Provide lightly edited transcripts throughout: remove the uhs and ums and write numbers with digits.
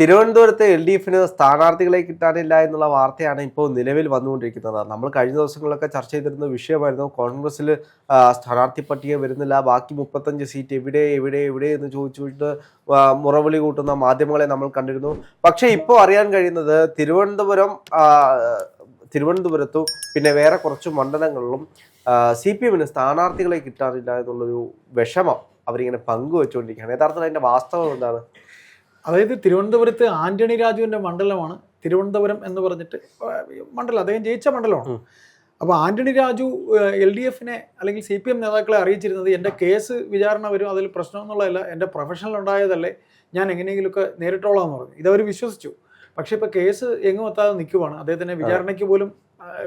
തിരുവനന്തപുരത്ത് LDFന് സ്ഥാനാർത്ഥികളെ കിട്ടാനില്ല എന്നുള്ള വാർത്തയാണ് ഇപ്പോൾ നിലവിൽ വന്നുകൊണ്ടിരിക്കുന്നത്. നമ്മൾ കഴിഞ്ഞ ദിവസങ്ങളിലൊക്കെ ചർച്ച ചെയ്തിരുന്ന വിഷയമായിരുന്നു. കോൺഗ്രസിൽ സ്ഥാനാർത്ഥി പട്ടിക വരുന്നില്ല, ബാക്കി 35 സീറ്റ് എവിടെ എവിടെ എവിടെ എന്ന് ചോദിച്ചുകൊണ്ട് മുറവിളി കൂട്ടുന്ന മാധ്യമങ്ങളെ നമ്മൾ കണ്ടിരുന്നു. പക്ഷേ ഇപ്പോൾ അറിയാൻ കഴിയുന്നത് തിരുവനന്തപുരത്തും പിന്നെ വേറെ കുറച്ച് മണ്ഡലങ്ങളിലും CPMന് സ്ഥാനാർത്ഥികളെ കിട്ടാനില്ല എന്നുള്ളൊരു വിഷമം അവരിങ്ങനെ പങ്കുവെച്ചുകൊണ്ടിരിക്കുകയാണ്. യഥാർത്ഥത്തിൽ അതിൻ്റെ വാസ്തവം എന്താണ്? അതായത് തിരുവനന്തപുരത്ത് ആന്റണി രാജുവിൻ്റെ മണ്ഡലമാണ് തിരുവനന്തപുരം എന്ന് പറഞ്ഞിട്ട് മണ്ഡലം, അദ്ദേഹം ജയിച്ച മണ്ഡലമാണ്. അപ്പോൾ ആന്റണി രാജു LDFനെ അല്ലെങ്കിൽ CPM നേതാക്കളെ അറിയിച്ചിരുന്നത് എൻ്റെ കേസ് വിചാരണ വരും, അതിൽ പ്രശ്നമൊന്നുള്ളതല്ല, എൻ്റെ പ്രൊഫഷണൽ ഉണ്ടായതല്ലേ, ഞാൻ എങ്ങനെയെങ്കിലുമൊക്കെ നേരിട്ടോളാം എന്ന് പറഞ്ഞു. ഇതവർ വിശ്വസിച്ചു. പക്ഷേ ഇപ്പോൾ കേസ് എങ്ങും എത്താതെ നിൽക്കുവാണ്. അദ്ദേഹത്തിൻ്റെ വിചാരണയ്ക്ക് പോലും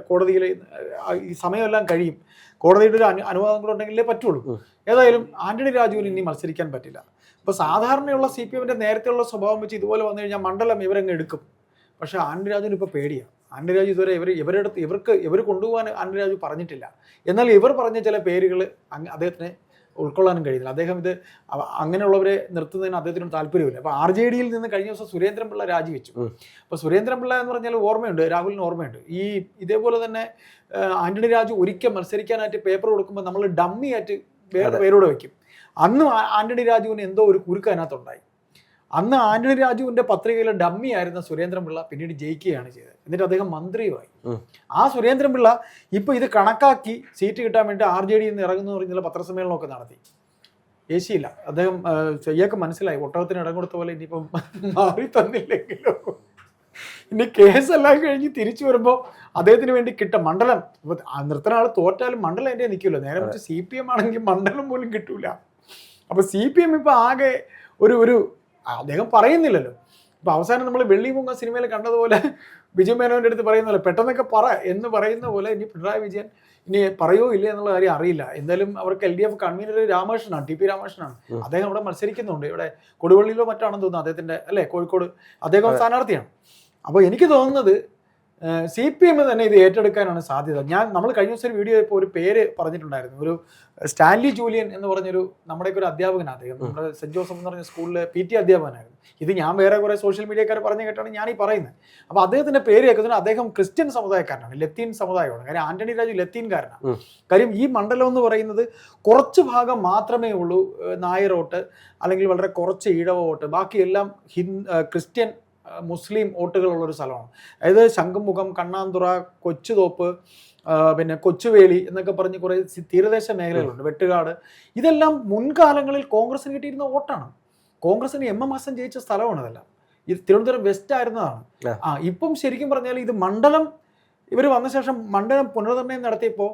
കോടതിയിൽ ഈ സമയമെല്ലാം കഴിയും, കോടതിയുടെ ഒരു അനുവാദം കൂടെ ഉണ്ടെങ്കിലേ പറ്റുള്ളൂ. ഏതായാലും ആന്റണി രാജുവിന് ഇനി മത്സരിക്കാൻ പറ്റില്ല. ഇപ്പോൾ സാധാരണയുള്ള CPMൻ്റെ നേരത്തെയുള്ള സ്വഭാവം വെച്ച് ഇതുപോലെ വന്നു കഴിഞ്ഞാൽ മണ്ഡലം ഇവരങ്ങ് എടുക്കും. പക്ഷേ ആന്റണി രാജുവിന് ഇപ്പോൾ പേടിയാണ്. ആന്റണി രാജു ഇതുവരെ ഇവർ കൊണ്ടുപോകാൻ ആന്റണി രാജു പറഞ്ഞിട്ടില്ല. എന്നാൽ ഇവർ പറഞ്ഞ ചില പേരുകൾ അദ്ദേഹത്തിന് ഉൾക്കൊള്ളാനും കഴിയുന്നില്ല. അദ്ദേഹം ഇത് അങ്ങനെയുള്ളവരെ നിർത്തുന്നതിന് അദ്ദേഹത്തിന് താല്പര്യമില്ല. അപ്പോൾ RJDയിൽ നിന്ന് കഴിഞ്ഞ ദിവസം സുരേന്ദ്രൻപിള്ള രാജിവെച്ചു. അപ്പോൾ സുരേന്ദ്രൻപിള്ള എന്ന് പറഞ്ഞാൽ ഓർമ്മയുണ്ട്, രാഹുലിന് ഓർമ്മയുണ്ട്. ഇതേപോലെ തന്നെ ആന്റണി രാജു ഒരിക്കൽ മത്സരിക്കാനായിട്ട് പേപ്പർ കൊടുക്കുമ്പോൾ നമ്മൾ ഡമ്മി ആയിട്ട് വേറെ പേരോട് വയ്ക്കും. അന്ന് ആന്റണി രാജുവിന് എന്തോ ഒരു കുരുക്ക് അതിനകത്തുണ്ടായി. അന്ന് ആന്റണി രാജുവിൻ്റെ പത്രികയിലെ ഡമ്മി ആയിരുന്ന സുരേന്ദ്രൻപിള്ള പിന്നീട് ജയിക്കുകയാണ് ചെയ്തത്. എന്നിട്ട് അദ്ദേഹം മന്ത്രിയുമായി. ആ സുരേന്ദ്രൻപിള്ള ഇപ്പോൾ ഇത് കണക്കാക്കി സീറ്റ് കിട്ടാൻ വേണ്ടി RJDയിൽ നിന്ന് ഇറങ്ങുന്നു പറഞ്ഞാൽ പത്രസമ്മേളനമൊക്കെ നടത്തി. ഏശിയില്ല. അദ്ദേഹം ഇയാൾക്ക് മനസ്സിലായി, ഒട്ടകത്തിന് ഇടം കൊടുത്ത പോലെ ഇനിയിപ്പം മാറി തന്നില്ലെങ്കിലോ, ഇനി കേസെല്ലാം കഴിഞ്ഞ് തിരിച്ചു വരുമ്പോൾ അദ്ദേഹത്തിന് വേണ്ടി കിട്ടും മണ്ഡലം. നിർത്തുന്ന ആൾ തോറ്റാലും മണ്ഡലം എൻ്റെ നിൽക്കുമല്ലോ. നേരെ മറിച്ച് CPM ആണെങ്കിൽ മണ്ഡലം പോലും കിട്ടൂല. അപ്പോൾ CPM ഇപ്പോൾ ആകെ ഒരു അദ്ദേഹം പറയുന്നില്ലല്ലോ. ഇപ്പോൾ അവസാനം നമ്മൾ വെള്ളിമൂങ്ങ സിനിമയിൽ കണ്ടതുപോലെ വിജയ് മേനോൻ്റെ അടുത്ത് പറയുന്ന പോലെ പെട്ടെന്നൊക്കെ എന്ന് പറയുന്ന പോലെ ഇനി പിണറായി വിജയൻ ഇനി പറയോ ഇല്ല എന്നുള്ള കാര്യം അറിയില്ല. എന്തായാലും അവർക്ക് LDF കൺവീനർ രാമകൃഷ്ണനാണ്, TP രാമകൃഷ്ണനാണ്. അദ്ദേഹം അവിടെ മത്സരിക്കുന്നുണ്ട്. ഇവിടെ കൊടുവള്ളിയിലോ മറ്റാണെന്ന് തോന്നുന്നു അദ്ദേഹത്തിൻ്റെ, അല്ലേ, കോഴിക്കോട് അദ്ദേഹം സ്ഥാനാർത്ഥിയാണ്. അപ്പോൾ എനിക്ക് തോന്നുന്നത് CPM തന്നെ ഇത് ഏറ്റെടുക്കാനാണ് സാധ്യത. നമ്മൾ കഴിഞ്ഞ ദിവസം ഒരു വീഡിയോ ഇപ്പോൾ ഒരു പേര് പറഞ്ഞിട്ടുണ്ടായിരുന്നു, ഒരു സ്റ്റാൻലി ജൂലിയൻ എന്ന് പറഞ്ഞൊരു നമ്മുടെയൊക്കെ ഒരു അധ്യാപകനാണ് അദ്ദേഹം. നമ്മുടെ സെൻറ്റ് ജോസഫ് എന്ന് പറഞ്ഞ സ്കൂളിലെ PT അധ്യാപകനായിരുന്നു. ഇത് ഞാൻ വേറെ കുറേ സോഷ്യൽ മീഡിയക്കാർ പറഞ്ഞു കേട്ടാണ് ഞാനീ പറയുന്നത്. അപ്പോൾ അദ്ദേഹത്തിൻ്റെ പേര് കേൾക്കുന്നത് അദ്ദേഹം ക്രിസ്ത്യൻ സമുദായക്കാരനാണ്, ലത്തീൻ സമുദായമാണ്. കാര്യം ആന്റണി രാജു ലത്തീൻകാരനാണ്. കാര്യം ഈ മണ്ഡലം എന്ന് പറയുന്നത് കുറച്ച് ഭാഗം മാത്രമേ ഉള്ളൂ നായർ വോട്ട്, അല്ലെങ്കിൽ വളരെ കുറച്ച് ഈഴവ വോട്ട്, ബാക്കിയെല്ലാം ക്രിസ്ത്യൻ മുസ്ലിം വോട്ടുകളുള്ളൊരു സ്ഥലമാണ്. അതായത് ശംഖുമുഖം, കണ്ണാന്തുറ, കൊച്ചുതോപ്പ്, പിന്നെ കൊച്ചുവേലി എന്നൊക്കെ പറഞ്ഞ് കുറേ തീരദേശ മേഖലകളുണ്ട്, വെട്ടുകാട്. ഇതെല്ലാം മുൻകാലങ്ങളിൽ കോൺഗ്രസിന് കിട്ടിയിരുന്ന വോട്ടാണ്. കോൺഗ്രസിന് MM ഹസൻ ജയിച്ച സ്ഥലമാണ് ഇതെല്ലാം. ഇത് തിരുവനന്തപുരം വെസ്റ്റ് ആയിരുന്നതാണ്. ഇപ്പം ശരിക്കും പറഞ്ഞാൽ ഇത് മണ്ഡലം ഇവർ വന്ന ശേഷം മണ്ഡലം പുനർനിർണ്ണയം നടത്തിയപ്പോൾ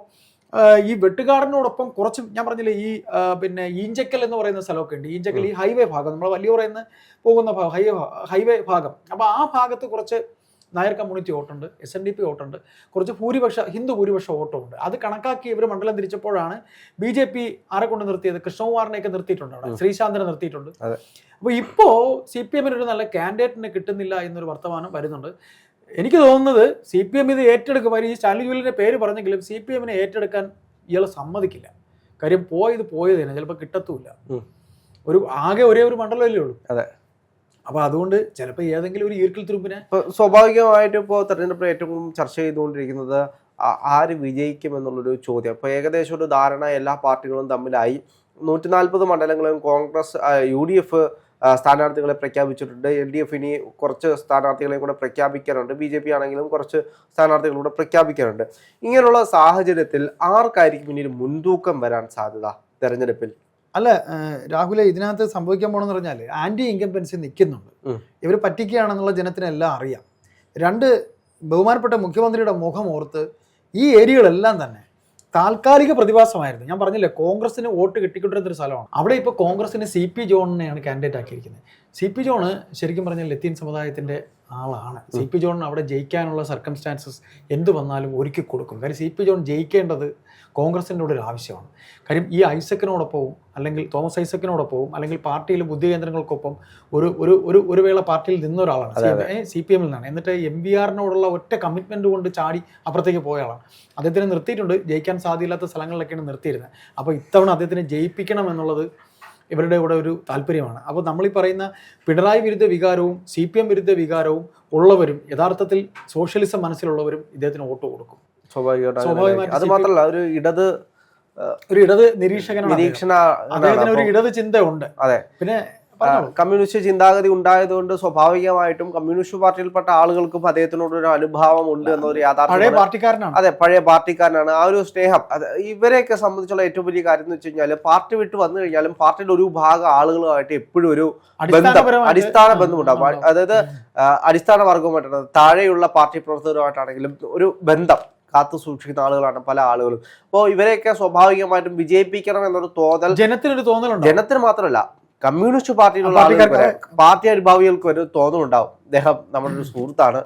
ഈ വെട്ടുകാടിനോടൊപ്പം കുറച്ച്, ഞാൻ പറഞ്ഞില്ലേ, ഈ പിന്നെ ഈഞ്ചക്കൽ എന്ന് പറയുന്ന സ്ഥലമൊക്കെ ഉണ്ട്. ഈഞ്ചക്കൽ ഈ ഹൈവേ ഭാഗം, നമ്മൾ വലിയൂറിൽ നിന്ന് പോകുന്ന ഹൈവേ ഭാഗം. അപ്പോൾ ആ ഭാഗത്ത് കുറച്ച് നായർ കമ്മ്യൂണിറ്റി വോട്ടുണ്ട്, SNDP വോട്ടുണ്ട്, കുറച്ച് ഹിന്ദു ഭൂരിപക്ഷ വോട്ടുണ്ട്. അത് കണക്കാക്കി ഇവർ മണ്ഡലം തിരിച്ചപ്പോഴാണ് BJP ആരെ കൊണ്ട് നിർത്തിയത്, കൃഷ്ണകുമാറിനെയൊക്കെ നിർത്തിയിട്ടുണ്ട്, അവിടെ ശ്രീശാന്തിനെ നിർത്തിയിട്ടുണ്ട്. അപ്പോൾ ഇപ്പോൾ CPMന് ഒരു നല്ല കാൻഡിഡേറ്റിനെ കിട്ടുന്നില്ല എന്നൊരു വർത്തമാനം വരുന്നുണ്ട്. എനിക്ക് തോന്നുന്നത് CPM ഇത് ഏറ്റെടുക്കും. ഈ സ്റ്റാൻലി ജൂലിയൻ്റെ പേര് പറഞ്ഞെങ്കിലും CPMനെ ഏറ്റെടുക്കാൻ ഇയാൾ സമ്മതിക്കില്ല. കാര്യം പോയത് തന്നെ ചിലപ്പോൾ കിട്ടത്തുമില്ല. ഒരേ ഒരു മണ്ഡലമല്ലേ ഉള്ളൂ. അതെ. അപ്പോൾ അതുകൊണ്ട് ചിലപ്പോൾ ഏതെങ്കിലും ഒരു ഈർക്കിൽ തുരുമ്പിനെ, സ്വാഭാവികമായിട്ടും ഇപ്പോൾ തെരഞ്ഞെടുപ്പിൽ ഏറ്റവും ചർച്ച ചെയ്തുകൊണ്ടിരിക്കുന്നത് ആര് വിജയിക്കും എന്നുള്ളൊരു ചോദ്യം. ഇപ്പോൾ ഏകദേശം ഒരു ധാരണ എല്ലാ പാർട്ടികളും തമ്മിലായി. 140 മണ്ഡലങ്ങളും കോൺഗ്രസ് UDF സ്ഥാനാർത്ഥികളെ പ്രഖ്യാപിച്ചിട്ടുണ്ട്. LDF ഇനി കുറച്ച് സ്ഥാനാർത്ഥികളെ കൂടെ പ്രഖ്യാപിക്കാനുണ്ട്. BJP ആണെങ്കിലും കുറച്ച് സ്ഥാനാർത്ഥികളൂടെ പ്രഖ്യാപിക്കാനുണ്ട്. ഇങ്ങനെയുള്ള സാഹചര്യത്തിൽ ആർക്കായിരിക്കും ഇനി ഒരു മുൻതൂക്കം വരാൻ സാധ്യത തെരഞ്ഞെടുപ്പിൽ? അല്ല രാഹുലെ, ഇതിനകത്ത് സംഭവിക്കാൻ പോകണമെന്ന് പറഞ്ഞാൽ ആൻറ്റി ഇൻകംബൻസി നിൽക്കുന്നുണ്ട്. ഇവർ പറ്റിക്കുകയാണെന്നുള്ള ജനത്തിനെല്ലാം അറിയാം. ബഹുമാനപ്പെട്ട മുഖ്യമന്ത്രിയുടെ മുഖം ഓർത്ത് ഈ ഏരിയകളെല്ലാം തന്നെ താൽക്കാലിക പ്രതിഭാസമായിരുന്നു. ഞാൻ പറഞ്ഞില്ലേ, കോൺഗ്രസിന് വോട്ട് കിട്ടിക്കൊണ്ടിരുന്നൊരു സ്ഥലമാണ്. അവിടെ ഇപ്പോൾ കോൺഗ്രസിന് CP ജോണിനെയാണ് കാൻഡിഡേറ്റ് ആക്കിയിരിക്കുന്നത്. CP ജോണ് ശരിക്കും പറഞ്ഞാൽ ലത്തീൻ സമുദായത്തിൻ്റെ ആളാണ്. CP ജോണിന് അവിടെ ജയിക്കാനുള്ള സർക്കംസ്റ്റാൻസസ് എന്ത് വന്നാലും ഒരുക്കി കൊടുക്കും. കാര്യം CP ജോൺ ജയിക്കേണ്ടത് കോൺഗ്രസിൻ്റെ കൂടെ ഒരു ആവശ്യമാണ്. കാര്യം ഈ ഐസക്കിനോടൊപ്പവും അല്ലെങ്കിൽ തോമസ് ഐസക്കിനോടൊപ്പവും അല്ലെങ്കിൽ പാർട്ടിയിലെ ബുദ്ധികേന്ദ്രങ്ങൾക്കൊപ്പം ഒരു വേള പാർട്ടിയിൽ നിന്ന ഒരാളാണ്. CPM നിന്നാണ്. എന്നിട്ട് MVRനോടുള്ള ഒറ്റ കമ്മിറ്റ്മെൻറ്റ് കൊണ്ട് ചാടി അപ്പുറത്തേക്ക് പോയ ആളാണ്. അദ്ദേഹത്തിനെ നിർത്തിയിട്ടുണ്ട്, ജയിക്കാൻ സാധ്യതയില്ലാത്ത സ്ഥലങ്ങളിലൊക്കെയാണ് നിർത്തിയിരുന്നത്. അപ്പോൾ ഇത്തവണ അദ്ദേഹത്തിനെ ജയിപ്പിക്കണം എന്നുള്ളത് ഇവരുടെ കൂടെ ഒരു താല്പര്യമാണ്. അപ്പോൾ നമ്മളീ പറയുന്ന പിണറായി വിരുദ്ധ വികാരവും CPM വിരുദ്ധ വികാരവും ഉള്ളവരും യഥാർത്ഥത്തിൽ സോഷ്യലിസം മനസ്സിലുള്ളവരും ഇദ്ദേഹത്തിന് വോട്ട് കൊടുക്കും. സ്വാഭാവികമായിട്ടും. അത് മാത്രമല്ല ഒരു ഇടത് നിരീക്ഷണ അദ്ദേഹത്തിന് ഒരു ഇടത് ചിന്ത ഉണ്ട്. അതെ, പിന്നെ കമ്മ്യൂണിസ്റ്റ് ചിന്താഗതി ഉണ്ടായതുകൊണ്ട് സ്വാഭാവികമായിട്ടും കമ്മ്യൂണിസ്റ്റ് പാർട്ടിയിൽപ്പെട്ട ആളുകൾക്കും അദ്ദേഹത്തിനോട് ഒരു അനുഭാവം ഉണ്ട് എന്നൊരു യാഥാർത്ഥ്യം. പാർട്ടിക്കാരനാണ്. അതെ, പഴയ പാർട്ടിക്കാരനാണ്. ആ ഒരു സ്നേഹം ഇവരെയൊക്കെ സംബന്ധിച്ചുള്ള ഏറ്റവും വലിയ കാര്യം എന്ന് വെച്ച് കഴിഞ്ഞാൽ പാർട്ടി വിട്ട് വന്നു കഴിഞ്ഞാലും പാർട്ടിയുടെ ഒരു ഭാഗം ആളുകളുമായിട്ട് എപ്പോഴും ഒരു അടിസ്ഥാന ബന്ധമുണ്ടാകും. അതായത് അടിസ്ഥാന വർഗവുമായിട്ടാണ്, താഴെയുള്ള പാർട്ടി പ്രവർത്തകരുമായിട്ടാണെങ്കിലും ഒരു ബന്ധം കാത്തു സൂക്ഷിക്കുന്ന ആളുകളാണ് പല ആളുകളും. അപ്പോൾ ഇവരെയൊക്കെ സ്വാഭാവികമായിട്ടും വിജയിപ്പിക്കണം എന്നൊരു തോന്നൽ ജനത്തിന് മാത്രമല്ല കമ്മ്യൂണിസ്റ്റ് പാർട്ടിയിലുള്ള ആളുകൾക്ക്, പാർട്ടി അനുഭാവികൾക്ക് ഒരു തോന്നലുണ്ടാവും. അദ്ദേഹം നമ്മുടെ ഒരു സുഹൃത്താണ്,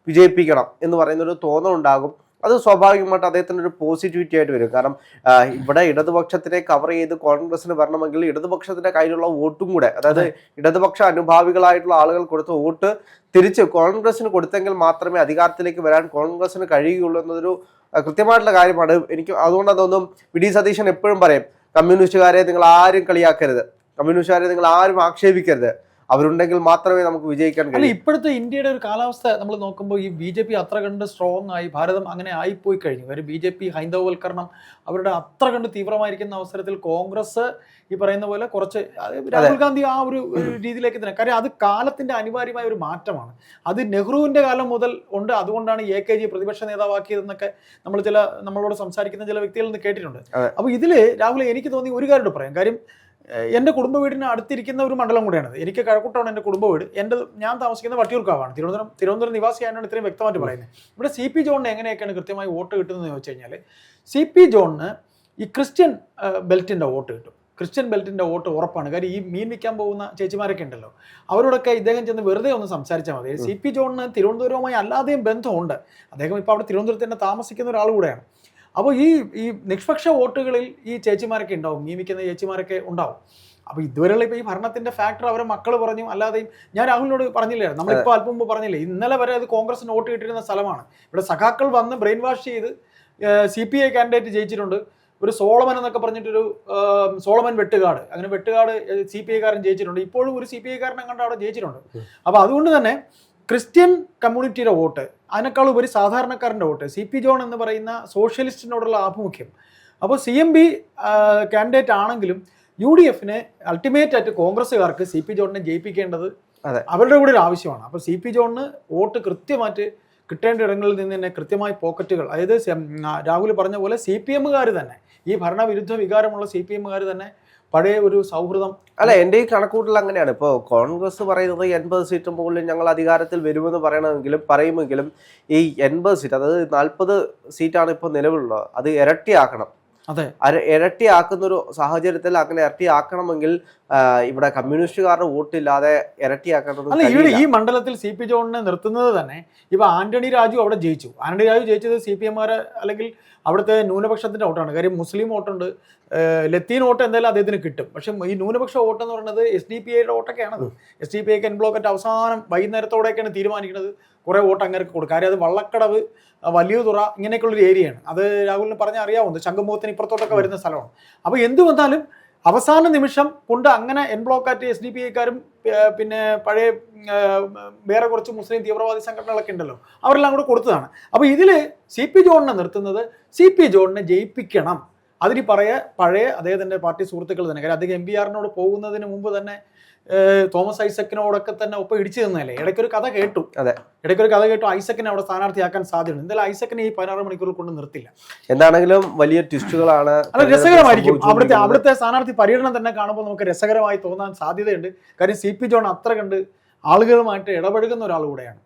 വിജയിപ്പിക്കണം എന്ന് പറയുന്ന ഒരു തോന്നലുണ്ടാകും. അത് സ്വാഭാവികമായിട്ട് അദ്ദേഹത്തിന് ഒരു പോസിറ്റിവിറ്റി ആയിട്ട് വരും. കാരണം ഇവിടെ ഇടതുപക്ഷത്തിനെ കവർ ചെയ്ത് കോൺഗ്രസിന് വരണമെങ്കിൽ ഇടതുപക്ഷത്തിന്റെ കയ്യിലുള്ള വോട്ടും കൂടെ, അതായത് ഇടതുപക്ഷ അനുഭാവികളായിട്ടുള്ള ആളുകൾ കൊടുത്ത വോട്ട് തിരിച്ച് കോൺഗ്രസിന് കൊടുത്തെങ്കിൽ മാത്രമേ അധികാരത്തിലേക്ക് വരാൻ കോൺഗ്രസിന് കഴിയുകയുള്ളൂ എന്നതൊരു കൃത്യമായിട്ടുള്ള കാര്യമാണ്. എനിക്ക് അതുകൊണ്ട് അതൊന്നും വി.ഡി. സതീശൻ എപ്പോഴും പറയും, കമ്മ്യൂണിസ്റ്റുകാരെ നിങ്ങൾ ആരും കളിയാക്കരുത്, കമ്മ്യൂണിസ്റ്റുകാരെ നിങ്ങൾ ആരും ആക്ഷേപിക്കരുത്, അവരുണ്ടെങ്കിൽ മാത്രമേ നമുക്ക് വിജയിക്കാൻ കഴിയൂ. ഇപ്പോഴത്തെ ഇന്ത്യയുടെ ഒരു കാലാവസ്ഥ നമ്മൾ നോക്കുമ്പോൾ ഈ BJP അത്ര കണ്ട് സ്ട്രോങ് ആയി, ഭാരതം അങ്ങനെ ആയിപ്പോയി കഴിഞ്ഞു. ഒരു BJP ഹൈന്ദവവൽക്കരണം അവരുടെ അത്ര കണ്ട് തീവ്രമായിരിക്കുന്ന അവസരത്തിൽ കോൺഗ്രസ് ഈ പറയുന്ന പോലെ കുറച്ച് രാഹുൽ ഗാന്ധി ആ ഒരു രീതിയിലേക്ക് തന്നെ, കാര്യം അത് കാലത്തിന്റെ അനിവാര്യമായ ഒരു മാറ്റമാണ്. അത് നെഹ്റുവിന്റെ കാലം മുതൽ ഉണ്ട്. അതുകൊണ്ടാണ് AKG പ്രതിപക്ഷ നേതാവാക്കിയതെന്നൊക്കെ നമ്മളോട് സംസാരിക്കുന്ന ചില വ്യക്തികളിൽ നിന്ന് കേട്ടിട്ടുണ്ട്. അപ്പോൾ ഇതില് രാഹുൽ എനിക്ക് തോന്നി ഒരു കാര്യം പറയാം. കാര്യം എൻ്റെ കുടുംബ വീടിന് അടുത്തിരിക്കുന്ന ഒരു മണ്ഡലം കൂടെയാണത്. എനിക്ക് കഴക്കൂട്ടമാണ് എൻ്റെ കുടുംബ വീട്. ഞാൻ താമസിക്കുന്ന വട്ടിയൂർക്കാവാണ്. തിരുവനന്തപുരം നിവാസിയായാണ് ഇത്രയും വ്യക്തമായിട്ട് പറയുന്നത്. ഇവിടെ CP ജോണിന് എങ്ങനെയൊക്കെയാണ് കൃത്യമായി വോട്ട് കിട്ടുന്നതെന്ന് ചോദിച്ചു കഴിഞ്ഞാൽ, CP ജോണിന് ഈ ക്രിസ്ത്യൻ ബെൽറ്റിൻ്റെ വോട്ട് കിട്ടും. ക്രിസ്ത്യൻ ബെൽറ്റിൻ്റെ വോട്ട് ഉറപ്പാണ്. കാര്യം ഈ മീൻ വിൽക്കാൻ പോകുന്ന ചേച്ചിമാരൊക്കെ ഉണ്ടല്ലോ, അവരോടൊക്കെ ഇദ്ദേഹം ചെന്ന് വെറുതെ ഒന്ന് സംസാരിച്ചാൽ മതി. CP ജോണിന് തിരുവനന്തപുരവുമായി അല്ലാതെയും ബന്ധമുണ്ട്. അദ്ദേഹം ഇപ്പോൾ അവിടെ തിരുവനന്തപുരത്ത് തന്നെ താമസിക്കുന്ന ഒരാൾ കൂടെയാണ്. അപ്പോൾ ഈ നിഷ്പക്ഷ വോട്ടുകളിൽ ഈ ചേച്ചിമാരൊക്കെ ഉണ്ടാവും, നിയമിക്കുന്ന ചേച്ചിമാരൊക്കെ ഉണ്ടാവും. അപ്പോൾ ഇതുവരെയുള്ള ഇപ്പോൾ ഈ ഭരണത്തിൻ്റെ ഫാക്ടർ അവരെ മക്കൾ പറഞ്ഞു, അല്ലാതെയും ഞാൻ രാഹുലിനോട് പറഞ്ഞില്ലായിരുന്നു, നമ്മളിപ്പോൾ അല്പം മുമ്പ് പറഞ്ഞില്ലേ, ഇന്നലെ വരെ അത് കോൺഗ്രസിന് വോട്ട് കിട്ടിയിരുന്ന സ്ഥലമാണ്. ഇവിടെ സഖാക്കൾ വന്ന് ബ്രെയിൻ വാഷ് ചെയ്ത് CPI കാൻഡിഡേറ്റ് ജയിച്ചിട്ടുണ്ട്. ഒരു സോളമൻ എന്നൊക്കെ പറഞ്ഞിട്ടൊരു സോളമൻ വെട്ടുകാട്, അങ്ങനെ വെട്ടുകാട് CPI കാരൻ ജയിച്ചിട്ടുണ്ട്. ഇപ്പോഴും ഒരു CPI കാരനെ കണ്ട് അവിടെ ജയിച്ചിട്ടുണ്ട്. അപ്പോൾ അതുകൊണ്ട് തന്നെ ക്രിസ്ത്യൻ കമ്മ്യൂണിറ്റിയുടെ വോട്ട്, അതിനേക്കാൾ ഉപരി സാധാരണക്കാരൻ്റെ വോട്ട്, CP ജോൺ എന്ന് പറയുന്ന സോഷ്യലിസ്റ്റിനോടുള്ള ആഭിമുഖ്യം. അപ്പോൾ CMB കാൻഡിഡേറ്റ് ആണെങ്കിലും UDFന് അൾട്ടിമേറ്റ് ആയിട്ട് കോൺഗ്രസ്സുകാർക്ക് CP ജോണിനെ ജയിപ്പിക്കേണ്ടത് അവരുടെ കൂടെ ഒരു ആവശ്യമാണ്. അപ്പോൾ CP ജോണിന് വോട്ട് കൃത്യമായിട്ട് കിട്ടേണ്ട ഇടങ്ങളിൽ നിന്ന് തന്നെ കൃത്യമായി പോക്കറ്റുകൾ, അതായത് രാഹുൽ പറഞ്ഞ പോലെ CPMകാർ തന്നെ, ഈ ഭരണവിരുദ്ധ വികാരമുള്ള CPMകാർ തന്നെ പഴയ ഒരു സൗഹൃദം. അല്ല, എൻ്റെ ഈ കണക്കൂട്ടൽ അങ്ങനെയാണ്. ഇപ്പോൾ കോൺഗ്രസ് പറയുന്നത് 80 സീറ്റ് മുകളിൽ ഞങ്ങൾ അധികാരത്തിൽ വരുമെന്ന് പറയുമെങ്കിലും ഈ 80 സീറ്റ്, അതായത് 40 സീറ്റാണ് ഇപ്പോൾ നിലവിലുള്ളത്, അത് ഇരട്ടിയാക്കണം. അതെ, ഇരട്ടിയാക്കുന്നൊരു സാഹചര്യത്തിൽ അങ്ങനെ ഇരട്ടിയാക്കണമെങ്കിൽ ഇവിടെ കമ്മ്യൂണിസ്റ്റുകാരുടെ വോട്ടില്ലാതെ ഇരട്ടിയാക്കേണ്ടത്. ഈ മണ്ഡലത്തിൽ CP ജോണിനെ നിർത്തുന്നത് തന്നെ ഇപ്പൊ ആന്റണി രാജു അവിടെ ജയിച്ചു. ആന്റണി രാജു ജയിച്ചത് CPMമാർ അല്ലെങ്കിൽ അവിടുത്തെ ന്യൂനപക്ഷത്തിന്റെ വോട്ടാണ്. കാര്യം മുസ്ലിം വോട്ടുണ്ട്, ലത്തീൻ വോട്ട് എന്തായാലും അദ്ദേഹത്തിന് കിട്ടും. പക്ഷെ ഈ ന്യൂനപക്ഷ വോട്ട് എന്ന് പറയുന്നത് SDPIയുടെ വോട്ടൊക്കെയാണത്. SDPIക്ക് എൻ ബ്ലോക്ക് അവസാനം വൈകുന്നേരത്തോടെയൊക്കെയാണ് തീരുമാനിക്കുന്നത് കുറേ വോട്ട് അങ്ങനെ കൊടുക്കും. കാര്യം അത് വള്ളക്കടവ്, വലിയതുറ ഇങ്ങനെയൊക്കെയുള്ളൊരു ഏരിയയാണ്. അത് രാഹുലിന് പറഞ്ഞാൽ അറിയാവുന്നത്, ശംഖുമുഖത്തിന് ഇപ്പുറത്തോട്ടൊക്കെ വരുന്ന സ്ഥലമാണ്. അപ്പോൾ എന്ത് വന്നാലും അവസാന നിമിഷം കൊണ്ട് അങ്ങനെ എൻ ബ്ലോക്കാറ്റ് SDPIക്കാരും പിന്നെ പഴയ വേറെ കുറച്ച് മുസ്ലിം തീവ്രവാദി സംഘടനകളൊക്കെ ഉണ്ടല്ലോ, അവരെല്ലാം കൂടെ കൊടുത്തതാണ്. അപ്പോൾ ഇതിൽ CP ജോണിനെ നിർത്തുന്നത് CP ജോണിനെ ജയിപ്പിക്കണം. അതിന് പഴയ അദ്ദേഹത്തിൻ്റെ പാർട്ടി സുഹൃത്തുക്കൾ തന്നെ, കാര്യം അദ്ദേഹം MBRനോട് പോകുന്നതിന് മുമ്പ് തന്നെ തോമസ് ഐസക്കിനോടൊക്കെ തന്നെ ഒപ്പം ഇടിച്ചു തന്നല്ലേ. ഇടയ്ക്കൊരു കഥ കേട്ടു, ഐസക്കിനെ അവിടെ സ്ഥാനാർത്ഥിയാക്കാൻ സാധ്യതയുണ്ട്. എന്തായാലും ഐസക്കിനെ ഈ 16 മണിക്കൂറിൽ കൊണ്ട് നിർത്തില്ല. എന്താണെങ്കിലും വലിയ ട്വിസ്റ്റുകളാണ്. അല്ല, രസകരമായിരിക്കും. അവിടുത്തെ സ്ഥാനാർത്ഥി പര്യടനം തന്നെ കാണുമ്പോൾ നമുക്ക് രസകരമായി തോന്നാൻ സാധ്യതയുണ്ട്. കാര്യം CP ജോൺ അത്ര കണ്ട് ആളുകളുമായിട്ട് ഇടപഴകുന്ന ഒരാൾ കൂടെയാണ്.